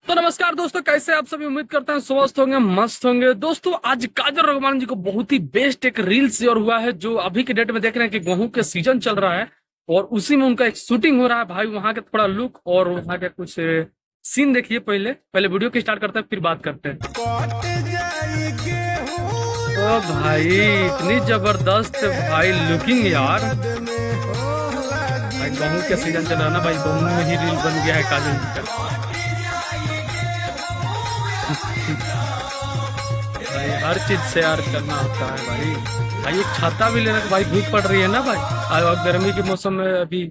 तो नमस्कार दोस्तों, कैसे आप सभी। उम्मीद करते हैं स्वस्थ होंगे, मस्त होंगे। दोस्तों आज काजल रघुमान जी को बहुत ही बेस्ट एक रील शेयर हुआ है, जो अभी के डेट में देख रहे हैं कि गेहूं के सीजन चल रहा है और उसी में उनका एक शूटिंग हो रहा है। भाई वहां का थोड़ा लुक और वहां के कुछ सीन देखिए। पहले पहले वीडियो की स्टार्ट करते हैं, फिर बात करते हैं। ओ भाई, इतनी जबरदस्त भाई लुकिंग यार। भाई गेहूं के सीजन चल रहा है ना भाई, गेहूं में ही रील बन गया है काजल जी का। भाई हर चीज से यार करना होता है भाई। भाई एक छाता भी लेना, भाई धूप पड़ रही है ना भाई। और गर्मी के मौसम में अभी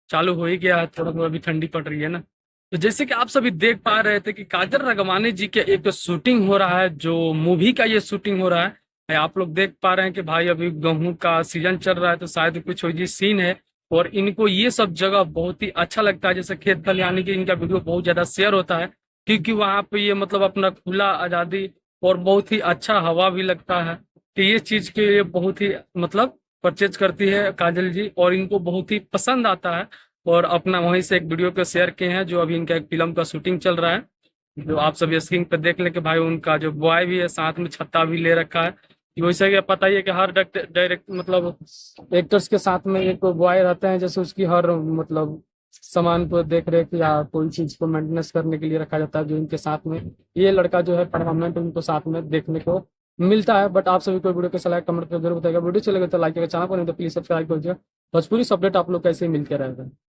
चालू हो ही गया है, थोड़ा थोड़ा अभी ठंडी पड़ रही है ना। तो जैसे कि आप सभी देख पा रहे थे कि काजल राघवानी जी के एक शूटिंग हो रहा है, जो मूवी का ये शूटिंग हो रहा है। भाई आप लोग देख पा रहे हैं कि भाई अभी गेहूं का सीजन चल रहा है, तो शायद कुछ ये सीन है। और इनको ये सब जगह बहुत ही अच्छा लगता है, जैसे खेत खलिहानी की इनका वीडियो बहुत ज्यादा शेयर होता है, क्योंकि वहां पे ये मतलब अपना खुला आजादी और बहुत ही अच्छा हवा भी लगता है। तो ये चीज के लिए बहुत ही मतलब परचेज करती है काजल जी, और इनको बहुत ही पसंद आता है। और अपना वहीं से एक वीडियो को शेयर किए हैं, जो अभी इनका एक फिल्म का शूटिंग चल रहा है, जो आप सभी स्क्रीन पर देख लें कि भाई उनका जो बॉय भी है, साथ में छत्ता भी ले रखा है। वैसे कि पता ही है कि हर डायरेक्ट मतलब एक्टर्स के साथ में एक बॉय रहते हैं, जैसे उसकी हर मतलब सामान को देख रेख या कोई चीज को मेंटेनेंस करने के लिए रखा जाता है, जो इनके साथ में ये लड़का जो है परमानेंट उनको साथ में देखने को मिलता है। बट आप सभी को वीडियो कैसा लगा कमेंट कर जरूर बताएगा। वीडियो चलेगा तो लाइक करेगा, चैनल पर नहीं तो प्लीज सब्सक्राइब कर दिया। भोजपुरी अपडेट आप लोग कैसे मिलते रहेगा।